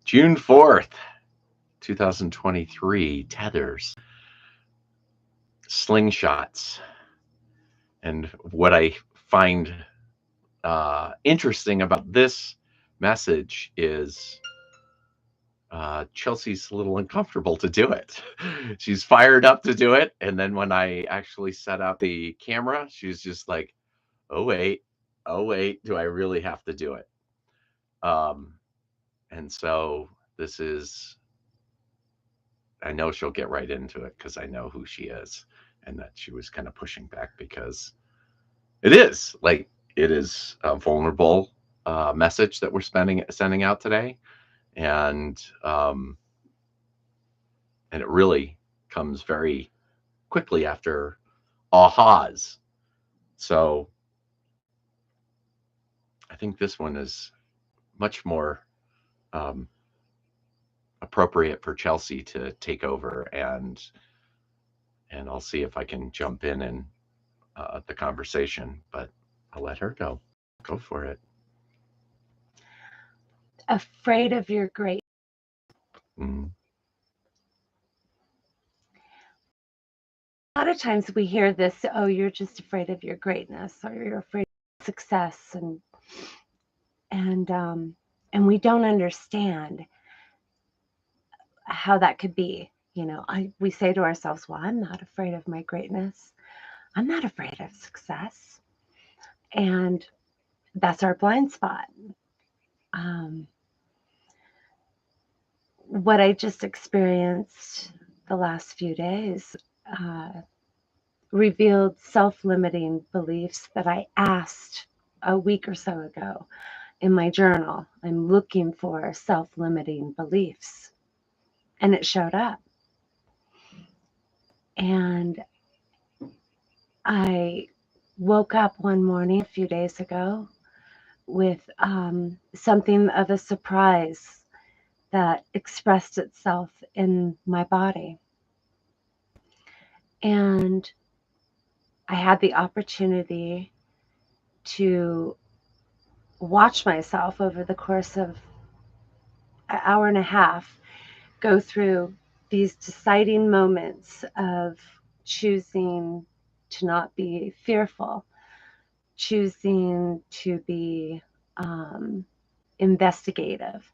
June 4th, 2023, tethers, slingshots. And what I find interesting about this message is Chelsea's a little uncomfortable to do it. She's fired up to do it. And then when I actually set up the camera, she's just like, oh, wait, do I really have to do it? And so this is, I know she'll get right into it because I know who she is, and that she was kind of pushing back because it is a vulnerable message that we're sending out today. And it really comes very quickly after ahas. So I think this one is much more appropriate for Chelsea to take over, and I'll see if I can jump in the conversation, but I'll let her go. Go for it. Afraid of your great. Mm. A lot of times we hear this, oh, you're just afraid of your greatness, or you're afraid of success, and we don't understand how that could be. You know, we say to ourselves, well, I'm not afraid of my greatness. I'm not afraid of success. And that's our blind spot. What I just experienced the last few days revealed self-limiting beliefs that I asked a week or so ago in my journal. I'm looking for self-limiting beliefs, and it showed up. And I woke up one morning a few days ago with something of a surprise that expressed itself in my body. And I had the opportunity to watch myself over the course of an hour and a half go through these deciding moments of choosing to not be fearful, choosing to be investigative,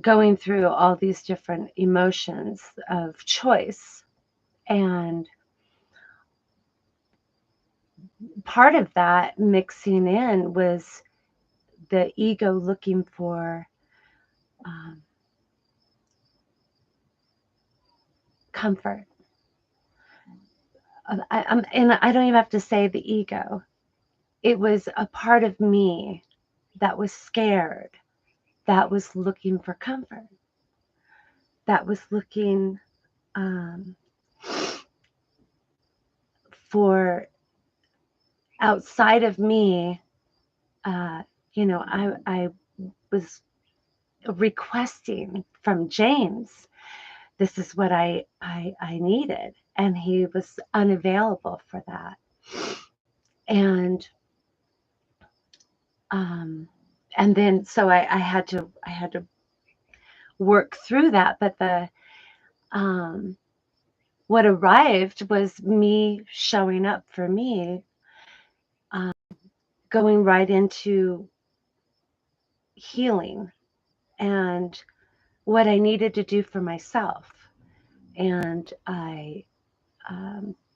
going through all these different emotions of choice. And part of that mixing in was the ego looking for comfort. And I don't even have to say the ego. It was a part of me that was scared, that was looking for comfort, that was looking for outside of me. I was requesting from James, this is what I needed, and he was unavailable for that. And then so I had to work through that. But the what arrived was me showing up for me, going right into healing and what I needed to do for myself. And I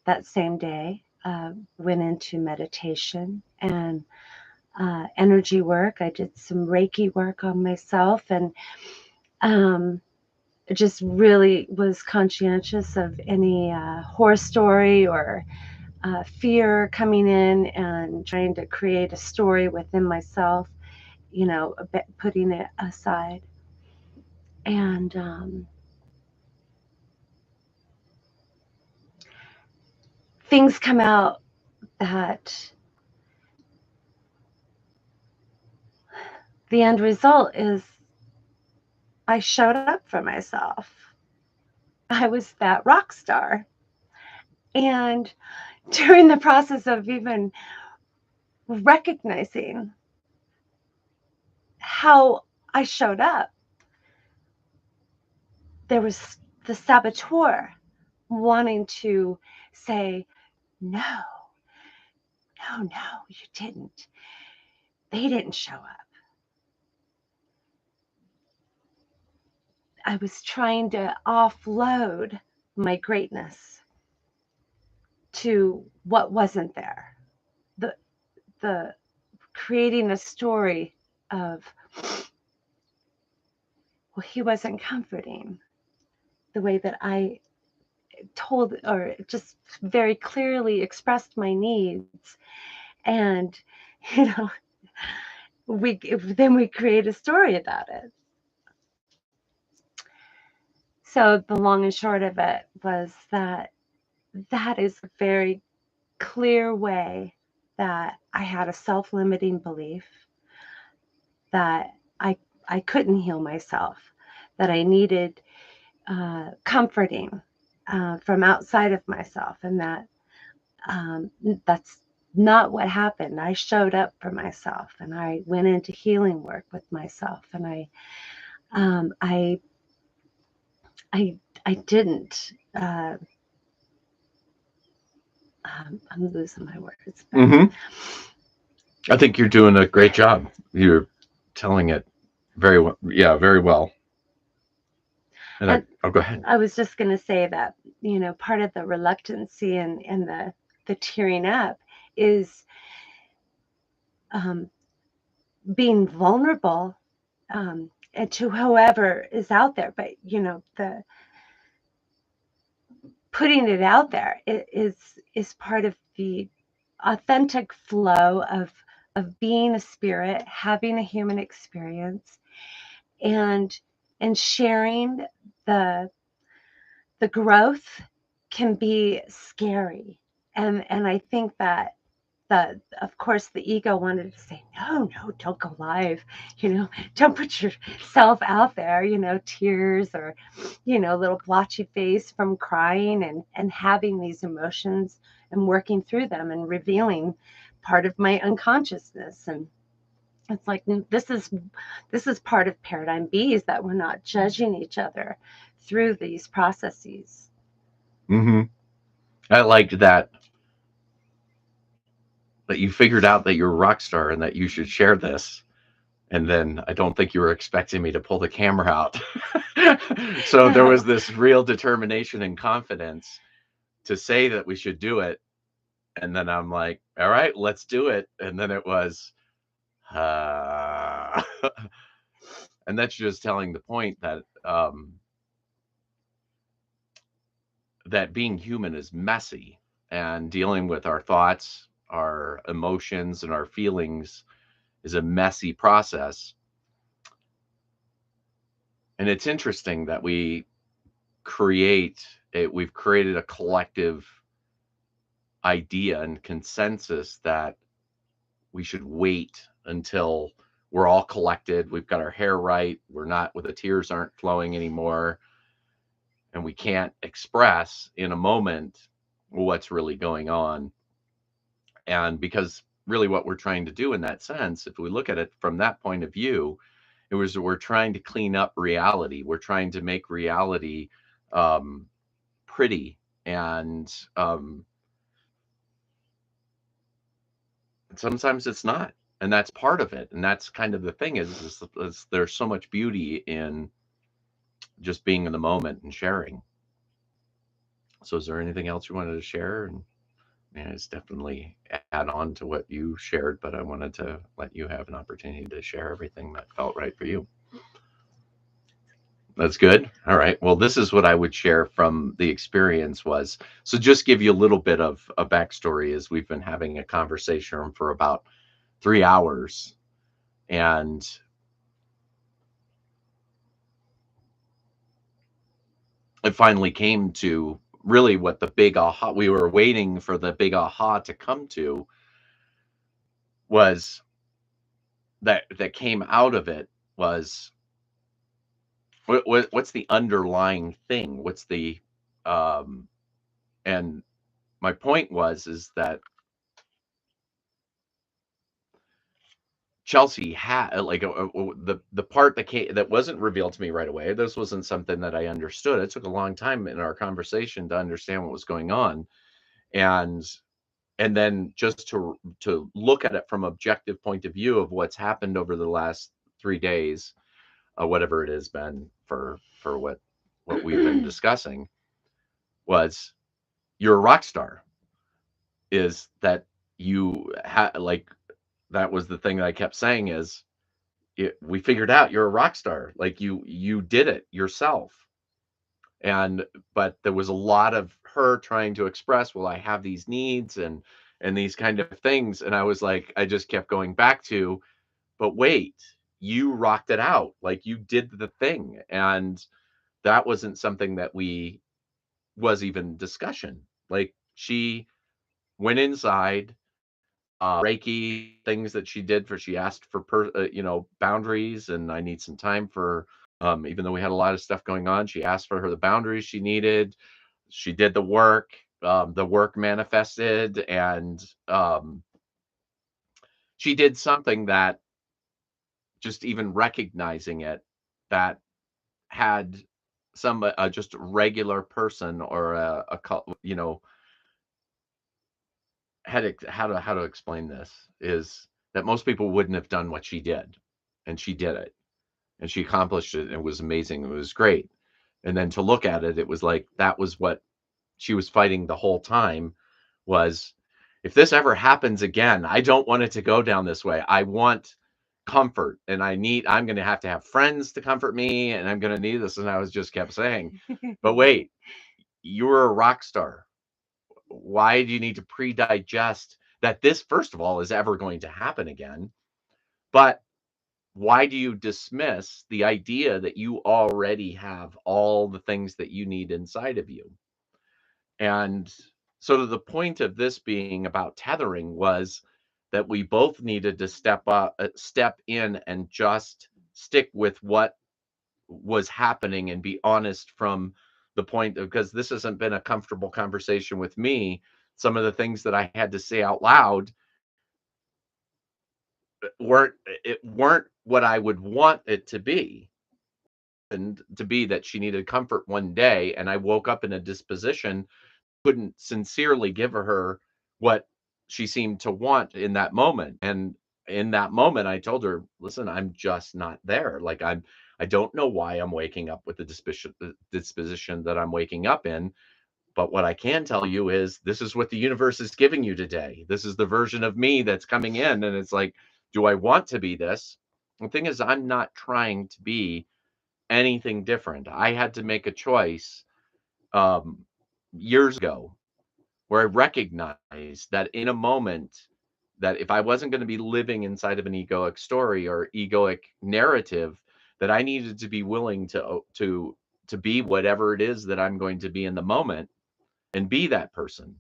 that same day went into meditation and energy work. I did some Reiki work on myself, and just really was conscientious of any horror story or fear coming in, and trying to create a story within myself, a bit, putting it aside. And things come out that the end result is I showed up for myself. I was that rock star. And during the process of even recognizing how I showed up, there was the saboteur wanting to say, no, you didn't. They didn't show up. I was trying to offload my greatness to what wasn't there. The creating a story of, well, he wasn't comforting the way that I told or just very clearly expressed my needs. And, you know, then we create a story about it. So the long and short of it was that is a very clear way that I had a self-limiting belief that I couldn't heal myself, that I needed comforting from outside of myself, and that that's not what happened. I showed up for myself, and I went into healing work with myself, and I didn't. I'm losing my words. Mm-hmm. I think you're doing a great job. You're telling it very well. Yeah, very well. And I'll go ahead. I was just going to say that, you know, part of the reluctancy and the tearing up is being vulnerable and to whoever is out there. But, you know, the putting it out there is part of the authentic flow of being a spirit, having a human experience, and sharing the growth can be scary. And I think that of course the ego wanted to say, no, don't go live, you know, don't put yourself out there, you know, tears or, you know, little blotchy face from crying and having these emotions and working through them and revealing part of my unconsciousness. And it's like, this is part of paradigm B, is that we're not judging each other through these processes. Mm-hmm. I liked that you figured out that you're a rock star and that you should share this. And then I don't think you were expecting me to pull the camera out. So there was this real determination and confidence to say that we should do it. And then I'm like, all right, let's do it. And then it was, and that's just telling the point that that being human is messy, and dealing with our thoughts, our emotions, and our feelings is a messy process. And it's interesting that we've created a collective idea and consensus that we should wait until we're all collected, we've got our hair right, we're not, where the tears aren't flowing anymore, and we can't express in a moment what's really going on. And because really what we're trying to do in that sense, if we look at it from that point of view, it was, we're trying to clean up reality. We're trying to make reality pretty, and sometimes it's not. And that's part of it. And that's kind of the thing is there's so much beauty in just being in the moment and sharing. So is there anything else you wanted to share? And it's definitely add on to what you shared, but I wanted to let you have an opportunity to share everything that felt right for you. That's good. All right. Well, this is what I would share from the experience was, so just give you a little bit of a backstory, as we've been having a conversation for about 3 hours. And it finally came to really what the big aha, we were waiting for the big aha to come to, was that came out of it was, what's the underlying thing? What's the um and my point was is that Chelsea had like the part that came that wasn't revealed to me right away. This wasn't something that I understood. It took a long time in our conversation to understand what was going on, and then just to look at it from objective point of view of what's happened over the last 3 days, whatever it has been for what we've been discussing, was you're a rock star. Is that you had like that was the thing that I kept saying is we figured out you're a rock star. Like you did it yourself. And but there was a lot of her trying to express, well, I have these needs and these kind of things. And I was like, I just kept going back to, but wait, you rocked it out. Like you did the thing. And that wasn't something that we was even discussion. Like she went inside, Reiki things that she did for she asked for boundaries, and I need some time for even though we had a lot of stuff going on, she asked for her the boundaries she needed. She did the work manifested, and she did something that just even recognizing it, that had some just regular person or how to explain this is that most people wouldn't have done what she did, and she did it, and she accomplished it, and it was amazing, it was great. And then to look at it, it was like that was what she was fighting the whole time was, if this ever happens again, I don't want it to go down this way. I want comfort, and I'm going to have friends to comfort me, and I'm going to need this. And I was just kept saying, but wait, you're a rock star. Why do you need to pre-digest that this, first of all, is ever going to happen again? But why do you dismiss the idea that you already have all the things that you need inside of you? And so the point of this being about tethering was that we both needed to step in and just stick with what was happening and be honest from the point of, because this hasn't been a comfortable conversation with me. Some of the things that I had to say out loud weren't weren't what I would want it to be. And to be that she needed comfort one day, and I woke up in a disposition, couldn't sincerely give her what she seemed to want in that moment. And in that moment, I told her, "Listen, I'm just not there. Like I don't know why I'm waking up with the disposition that I'm waking up in, but what I can tell you is this is what the universe is giving you today. This is the version of me that's coming in, and it's like, do I want to be this?" The thing is, I'm not trying to be anything different. I had to make a choice um, years ago where I recognized that in a moment that if I wasn't going to be living inside of an egoic story or egoic narrative, that I needed to be willing to be whatever it is that I'm going to be in the moment and be that person.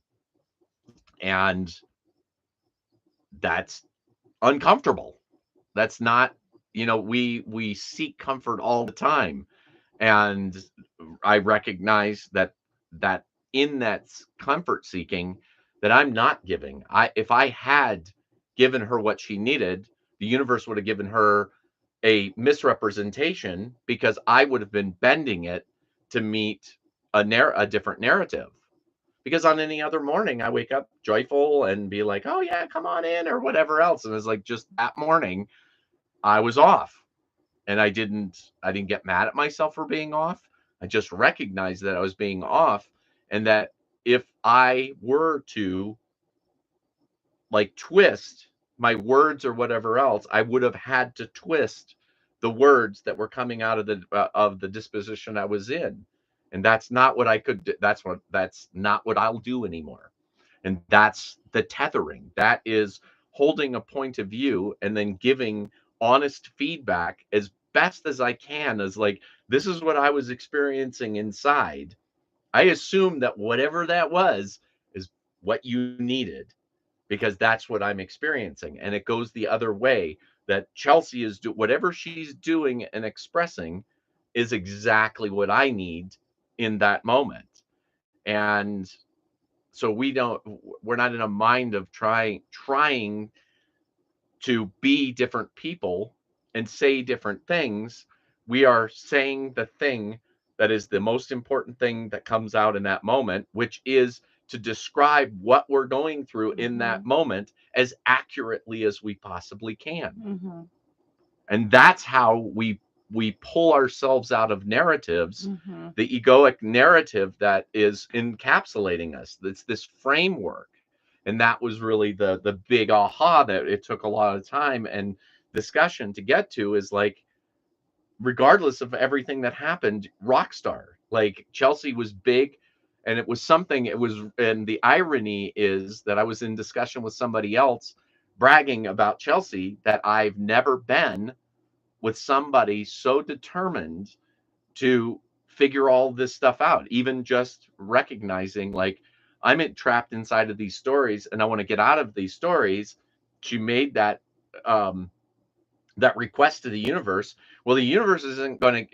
And that's uncomfortable. That's not, we seek comfort all the time. And I recognize that in that comfort seeking that I'm not giving. I If I had given her what she needed, the universe would have given her a misrepresentation because I would have been bending it to meet a different narrative. Because on any other morning, I wake up joyful and be like, "Oh yeah, come on in," or whatever else. And it's like just that morning, I was off, and I didn't get mad at myself for being off. I just recognized that I was being off, and that if I were to like twist my words or whatever else, I would have had to twist the words that were coming out of the disposition I was in. And that's not what I could do. That's not what I'll do anymore. And that's the tethering. That is holding a point of view and then giving honest feedback as best as I can, as like, this is what I was experiencing inside. I assume that whatever that was is what you needed, because that's what I'm experiencing. And it goes the other way, that Chelsea is whatever she's doing and expressing is exactly what I need in that moment. And so we're not in a mind of trying to be different people and say different things, we are saying the thing that is the most important thing that comes out in that moment, which is to describe what we're going through in that Mhm. moment as accurately as we possibly can. Mhm. And that's how we pull ourselves out of narratives, Mhm. the egoic narrative that is encapsulating us. That's this framework. And that was really the big aha that it took a lot of time and discussion to get to, is like, regardless of everything that happened, rock star. Like, Chelsea was big, and it was something, it was, and the irony is that I was in discussion with somebody else bragging about Chelsea, that I've never been with somebody so determined to figure all this stuff out, even just recognizing, like, I'm trapped inside of these stories and I want to get out of these stories. She made um that request to the universe. Well, the universe isn't going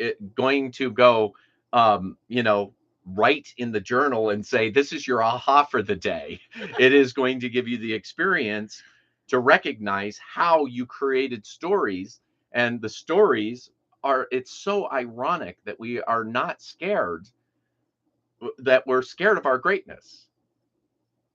to go, write in the journal and say, this is your aha for the day. It is going to give you the experience to recognize how you created stories. And the stories are, it's so ironic that we are not scared, that we're scared of our greatness.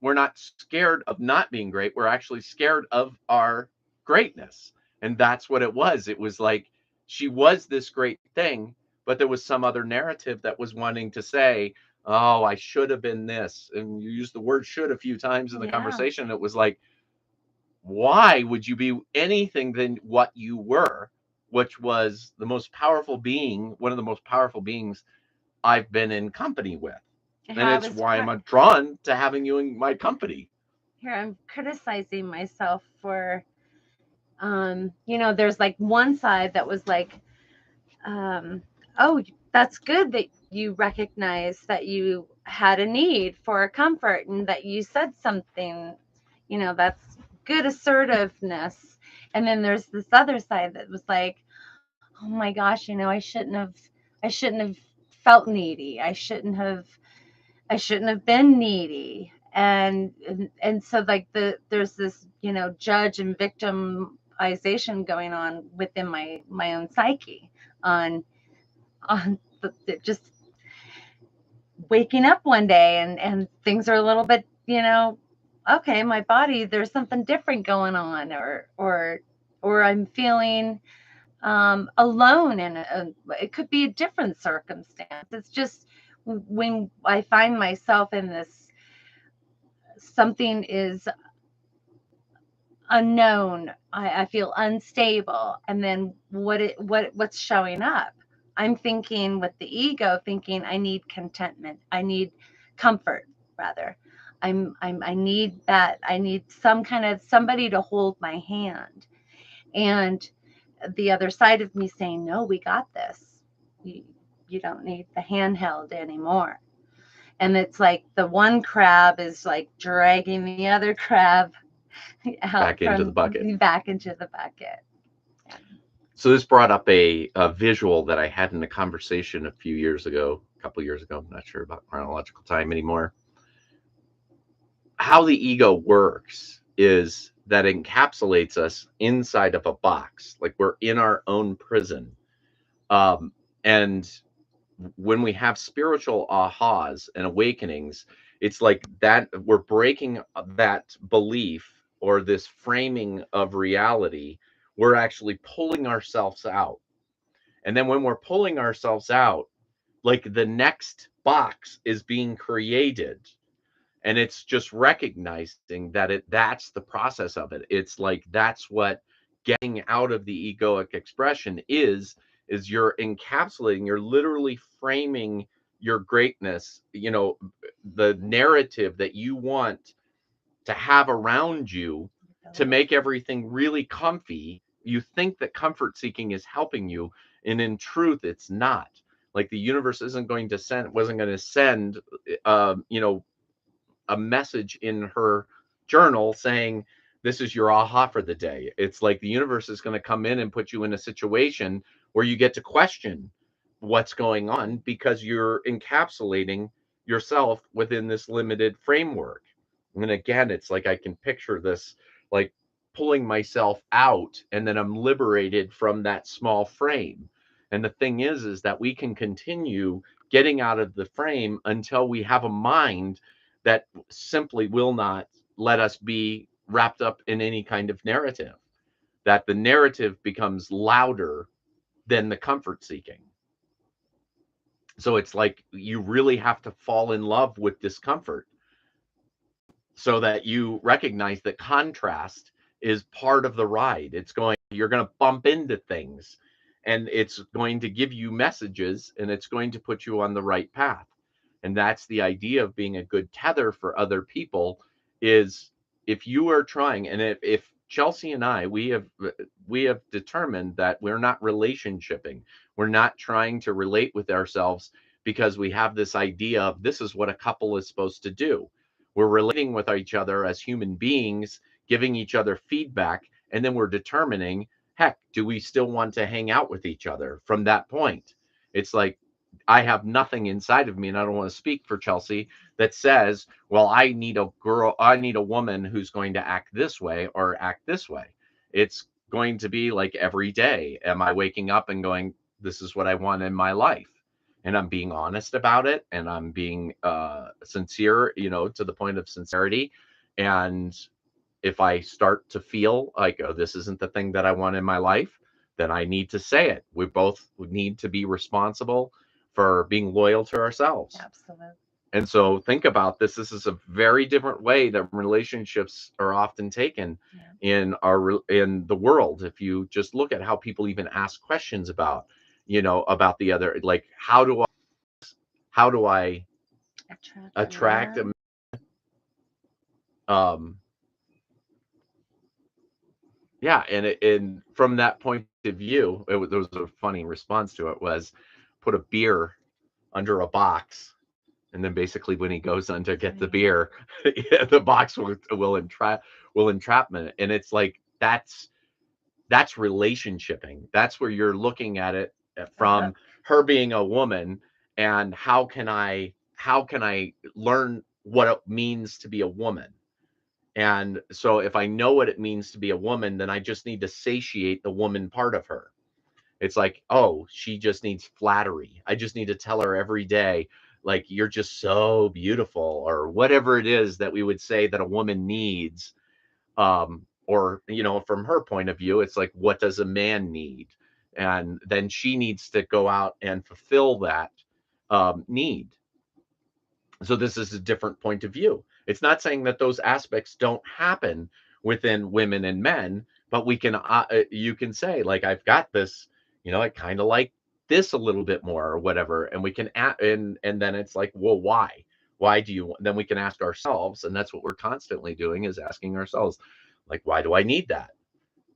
We're not scared of not being great. We're actually scared of our greatness. And that's what it was. It was like, she was this great thing, but there was some other narrative that was wanting to say, oh, I should have been this. And you used the word should a few times in the Yeah. conversation. It was like, why would you be anything than what you were, which was the most powerful being, one of the most powerful beings I've been in company with. Here And I it's was why I'm drawn to having you in my company. here I'm criticizing myself for there's like one side that was like, um, oh, that's good that you recognize that you had a need for comfort and that you said something, that's good assertiveness. And then there's this other side that was like, oh my gosh, I shouldn't have felt needy. I shouldn't have been needy. And so like there's this, judge and victimization going on within my own psyche on just waking up one day and things are a little bit, okay, my body, there's something different going on, or I'm feeling alone, and it could be a different circumstance. It's just when I find myself in this, something is unknown, I feel unstable, and then what's showing up, I'm thinking with the ego, thinking I need contentment, I need comfort, rather. I need some kind of somebody to hold my hand, and the other side of me saying, no, we got this. You don't need the handheld anymore. And it's like the one crab is like dragging the other crab out Back into from the bucket. back into the bucket. Yeah. So this brought up a visual that I had in a conversation a few years ago, a couple years ago. I'm not sure about chronological time anymore. How the ego works is that it encapsulates us inside of a box, like we're in our own prison. And when we have spiritual ahas and awakenings, it's like that we're breaking that belief or this framing of reality. We're actually pulling ourselves out. And then when we're pulling ourselves out, like, the next box is being created, and it's just recognizing that that's the process of it. It's like, that's what getting out of the egoic expression is you're encapsulating, you're literally framing your greatness, the narrative that you want to have around you, to make everything really comfy. You think that comfort seeking is helping you, and in truth it's not. Like, the universe wasn't going to send you know a message in her journal saying, this is your aha for the day. It's like the universe is going to come in and put you in a situation where you get to question what's going on, because you're encapsulating yourself within this limited framework. And again, it's like I can picture this, like, pulling myself out, and then I'm liberated from that small frame. And the thing is that we can continue getting out of the frame until we have a mind that simply will not let us be wrapped up in any kind of narrative, that the narrative becomes louder than the comfort seeking. So it's like you really have to fall in love with discomfort so that you recognize that contrast is part of the ride. You're going to bump into things, and it's going to give you messages, and it's going to put you on the right path. And that's the idea of being a good tether for other people is if you are trying, and if Chelsea and I, we have determined that we're not relationshiping. We're not trying to relate with ourselves because we have this idea of this is what a couple is supposed to do. We're relating with each other as human beings, giving each other feedback, and then we're determining, heck, do we still want to hang out with each other from that point? It's like I have nothing inside of me, and I don't want to speak for Chelsea, that says, well, I need a woman who's going to act this way or act this way. It's going to be like every day. Am I waking up and going, this is what I want in my life? And I'm being honest about it, and I'm being sincere, to the point of sincerity. And if I start to feel like, oh, this isn't the thing that I want in my life, then I need to say it. We both need to be responsible for being loyal to ourselves. Absolutely. And so think about this. This is a very different way that relationships are often taken in the world. If you just look at how people even ask questions about the other, like how do I attract a um yeah, and from that point of view, there was a funny response to it was put a beer under a box, and then basically when he goes on to get the beer, yeah, the box will entrapment it. And it's like that's relationshiping. That's where you're looking at it from her being a woman, and how can I learn what it means to be a woman. And so if I know what it means to be a woman, then I just need to satiate the woman part of her. It's like, oh, she just needs flattery. I just need to tell her every day, like, you're just so beautiful, or whatever it is that we would say that a woman needs. Or, from her point of view, it's like, what does a man need? And then she needs to go out and fulfill that need. So this is a different point of view. It's not saying that those aspects don't happen within women and men, but you can say, like, I've got this, I kind of like this a little bit more or whatever, and we can and then it's like, well, why do you? Then we can ask ourselves, and that's what we're constantly doing, is asking ourselves, like, why do I need that?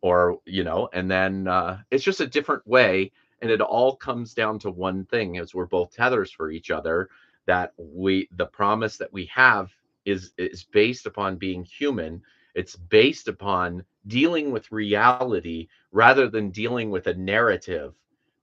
Or and then it's just a different way, and it all comes down to one thing, is we're both tethers for each other, that the promise that we have is based upon being human. It's based upon dealing with reality rather than dealing with a narrative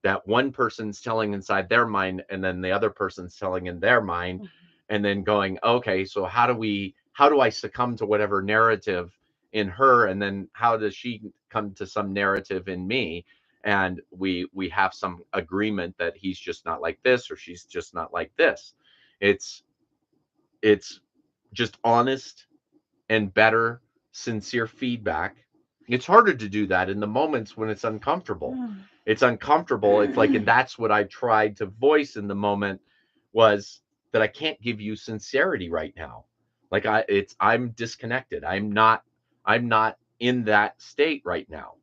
that one person's telling inside their mind, and then the other person's telling in their mind. And then going, okay, so how do I succumb to whatever narrative in her, and then how does she come to some narrative in me, and we have some agreement that he's just not like this, or she's just not like this. It's it's just honest and better, sincere feedback. It's harder to do that in the moments when it's uncomfortable. It's uncomfortable. It's like, and that's what I tried to voice in the moment, was that I can't give you sincerity right now. Like, I'm disconnected. I'm not in that state right now.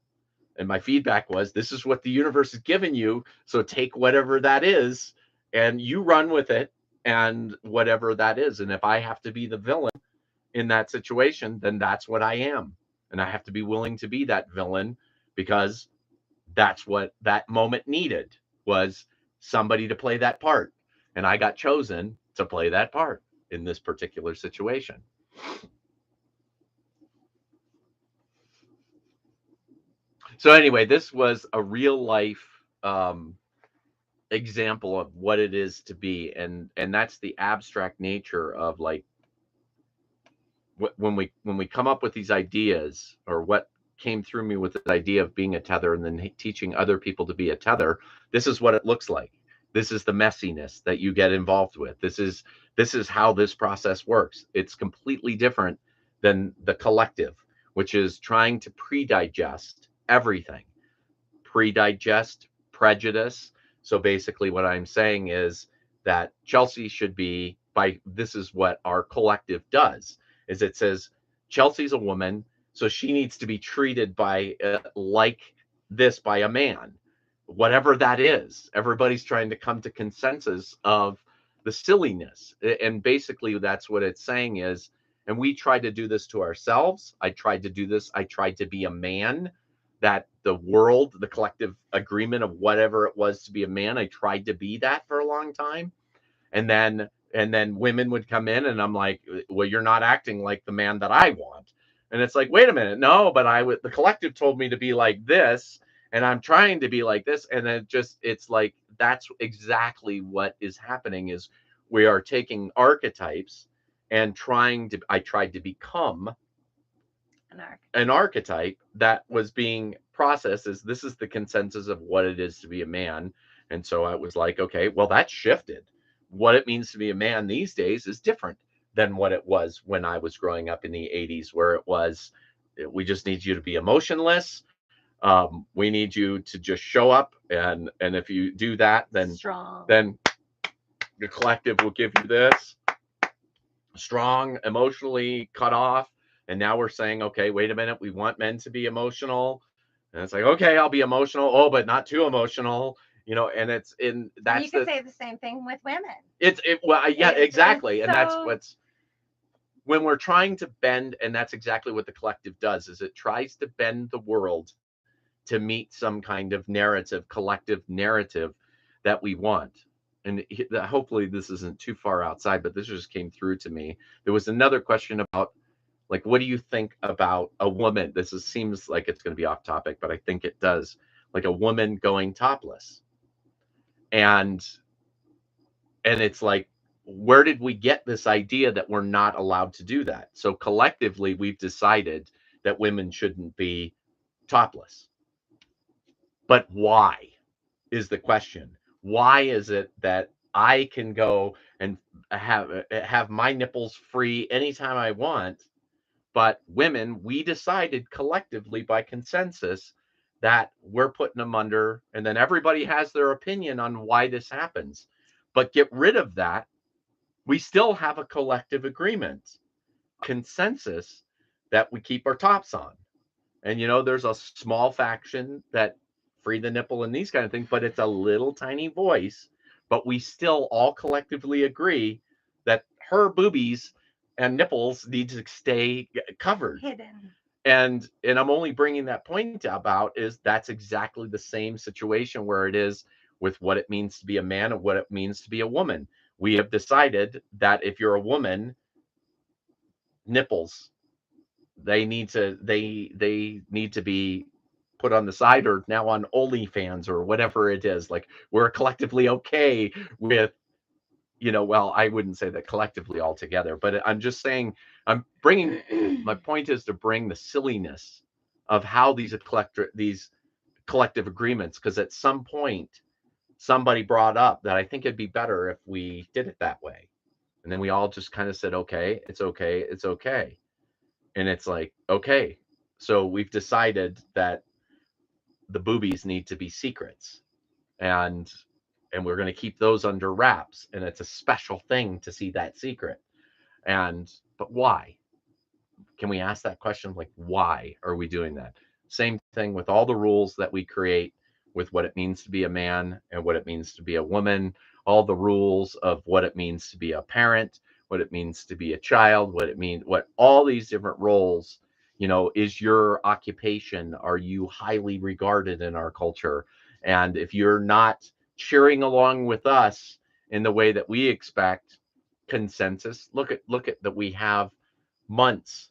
And my feedback was, this is what the universe has given you. So take whatever that is and you run with it, and whatever that is. And if I have to be the villain in that situation, then that's what I am. And I have to be willing to be that villain, because that's what that moment needed, was somebody to play that part. And I got chosen to play that part in this particular situation. So anyway, this was a real life example of what it is to be, and that's the abstract nature of, like, when we come up with these ideas, or what came through me with this idea of being a tether and then teaching other people to be a tether, this is what it looks like. This is the messiness that you get involved with. This is how this process works. It's completely different than the collective, which is trying to pre-digest everything. Pre-digest prejudice. So basically what I'm saying is that Chelsea should be, by this is what our collective does, is it says Chelsea's a woman, so she needs to be treated by like this by a man, whatever that is. Everybody's trying to come to consensus of the silliness, and basically that's what it's saying is, and we tried to do this to ourselves. I tried to do this. I tried to be a man, that the world, the collective agreement of whatever it was to be a man, I tried to be that for a long time. And then women would come in and I'm like, well, you're not acting like the man that I want. And it's like, wait a minute, no, but the collective told me to be like this, and I'm trying to be like this. And then it's like, that's exactly what is happening is we are taking archetypes and I tried to become an archetype that was being processed as this is the consensus of what it is to be a man. And so I was like, okay, well, that's shifted. What it means to be a man these days is different than what it was when I was growing up in the 80s, where it was, we just need you to be emotionless. We need you to just show up. And if you do that, then the collective will give you this strong, emotionally cut off. And now we're saying, okay, wait a minute, we want men to be emotional. And it's like, okay, I'll be emotional. Oh, but not too emotional. And it's in that's you could say the same thing with women. Well, yeah, exactly. It's And that's so what's when we're trying to bend, and that's exactly what the collective does, is it tries to bend the world to meet some kind of narrative, collective narrative that we want. And hopefully this isn't too far outside, but this just came through to me. There was another question about, like, what do you think about a woman? Seems like it's going to be off topic, but I think it does. Like a woman going topless. And it's like, where did we get this idea that we're not allowed to do that? So collectively, we've decided that women shouldn't be topless. But why is the question? Why is it that I can go and have my nipples free anytime I want, but women, we decided collectively by consensus that we're putting them under, and then everybody has their opinion on why this happens. But get rid of that, we still have a collective agreement, consensus, that we keep our tops on. And there's a small faction that free the nipple and these kind of things, but it's a little tiny voice. But we still all collectively agree that her boobies and nipples need to stay covered. hidden. And I'm only bringing that point about is that's exactly the same situation where it is with what it means to be a man and what it means to be a woman. We have decided that if you're a woman, nipples, they need to be put on the side or now on OnlyFans or whatever it is. Like, we're collectively okay with, well, I wouldn't say that collectively altogether, but I'm just saying, I'm bringing, my point is to bring the silliness of how these collective agreements, because at some point somebody brought up that I think it'd be better if we did it that way. And then we all just kind of said, okay, it's okay, it's okay. And it's like, okay, so we've decided that the boobies need to be secrets, and we're going to keep those under wraps, and it's a special thing to see that secret. But why? Can we ask that question? Like, why are we doing that? Same thing with all the rules that we create with what it means to be a man and what it means to be a woman, all the rules of what it means to be a parent, what it means to be a child, what all these different roles, is your occupation, are you highly regarded in our culture? And if you're not cheering along with us in the way that we expect consensus, look at that we have months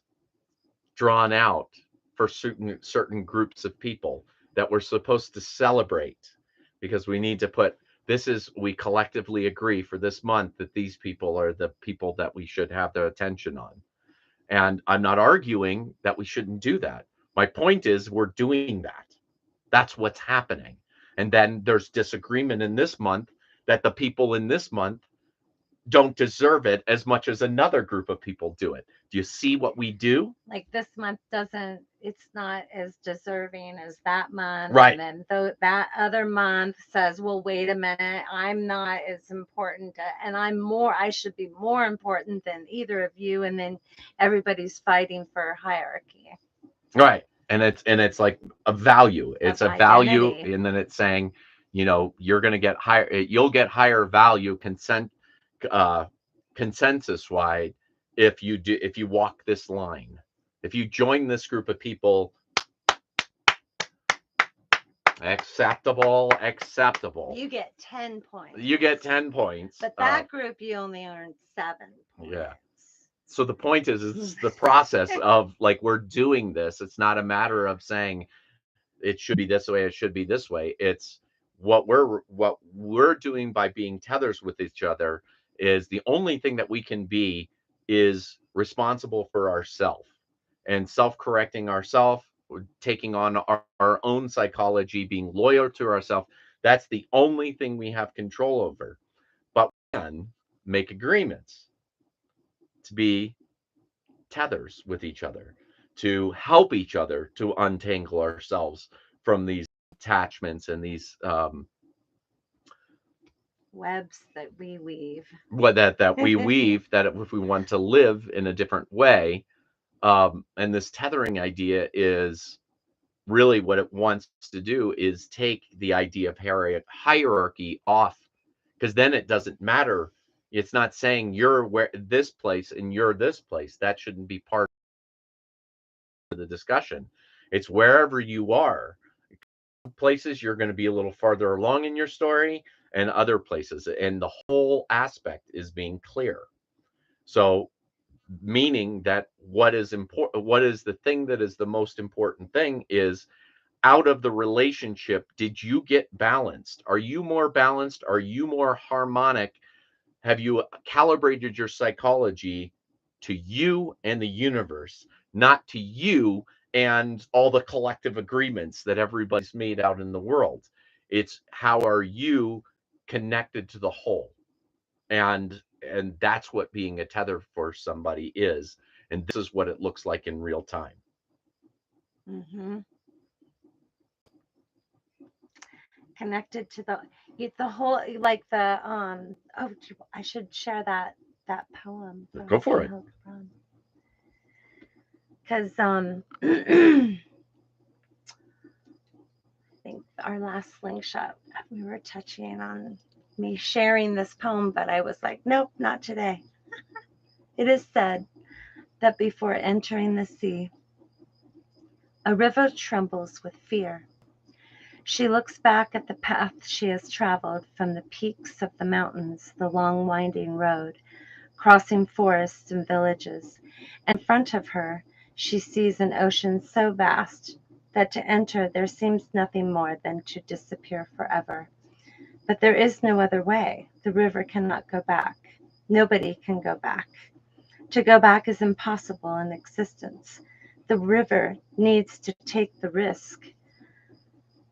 drawn out for certain groups of people that we're supposed to celebrate, because we need to put, we collectively agree for this month that these people are the people that we should have their attention on. And I'm not arguing that we shouldn't do that. My point is, we're doing that. That's what's happening. And then there's disagreement in this month that the people in this month don't deserve it as much as another group of people do it. Do you see what we do? Like this month doesn't, it's not as deserving as that month. Right. And then that other month says, well, wait a minute, I'm not as important and I should be more important than either of you. And then everybody's fighting for hierarchy Right. And it's like a value. of It's a value, identity. and then it's saying, you're going to get higher. You'll get higher value uh, consensus wide if you walk this line. If you join this group of people, acceptable. You get 10 points. You get 10 points. But that group, you only earned 7 points. Yeah. So the point is this is the process of like we're doing this. It's not a matter of saying it should be this way, it should be this way. It's what we're doing by being tethers with each other is the only thing that we can be is responsible for ourselves and self-correcting ourselves, taking on our own psychology, being loyal to ourselves. That's the only thing we have control over. But we can make agreements to be tethers with each other, to help each other to untangle ourselves from these attachments and these webs that we weave. what that we weave, that if we want to live in a different way. And this tethering idea is really what it wants to do is take the idea of hierarchy off, because then it doesn't matter. It's not saying you're where this place and you're this place. That shouldn't be part of the discussion. It's wherever you are. Places you're going to be a little farther along in your story, and other places, and the whole aspect is being clear. So meaning that what is important, what is the thing that is the most important thing is, out of the relationship, did you get balanced? Are you more balanced? Are you more harmonic? Have you calibrated your psychology to you and the universe, not to you and all the collective agreements that everybody's made out in the world? It's how are you connected to the whole? And that's what being a tether for somebody is. And this is what it looks like in real time. Mm-hmm. Connected to the whole, like the oh, I should share that poem from Go for it. Because I think our last slingshot we were touching on me sharing this poem, but I was like, nope, not today. It is said that before entering the sea, a river trembles with fear. She looks back at the path she has traveled from the peaks of the mountains, the long winding road, crossing forests and villages. In front of her, she sees an ocean so vast that to enter there seems nothing more than to disappear forever. But there is no other way. The river cannot go back. Nobody can go back. To go back is impossible in existence. The river needs to take the risk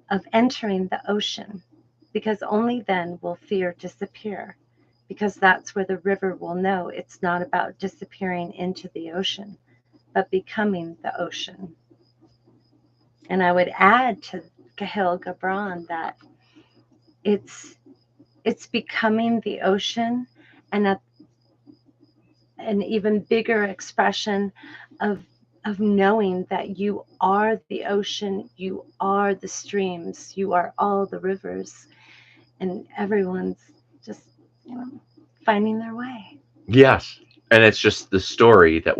of entering the ocean, because only then will fear disappear, because that's where the river will know it's not about disappearing into the ocean, but becoming the ocean. And I would add to Cahill Gibran that it's becoming the ocean, and an even bigger expression of knowing that you are the ocean, you are the streams, you are all the rivers, and everyone's just, finding their way. Yes. And it's just the story that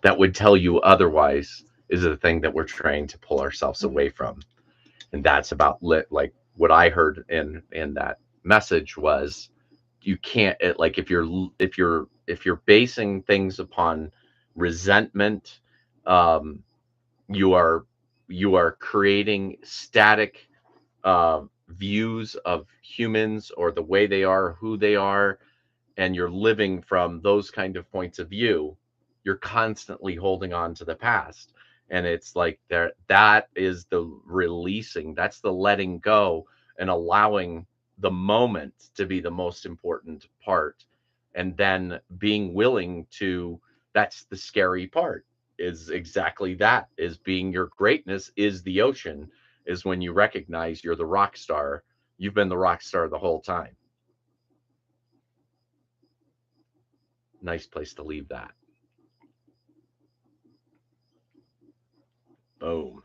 that would tell you otherwise is the thing that we're trying to pull ourselves away from. And that's about like what I heard in that message was, you can't like if you're basing things upon resentment, um you are creating static views of humans or the way they are, who they are, and you're living from those kind of points of view. You're constantly holding on to the past. And it's like there, that is the releasing, that's the letting go and allowing the moment to be the most important part. And then being willing to, that's the scary part, is exactly that, is being your greatness is the ocean, is when you recognize you're the rock star. You've been the rock star the whole time. Nice place to leave that. Boom.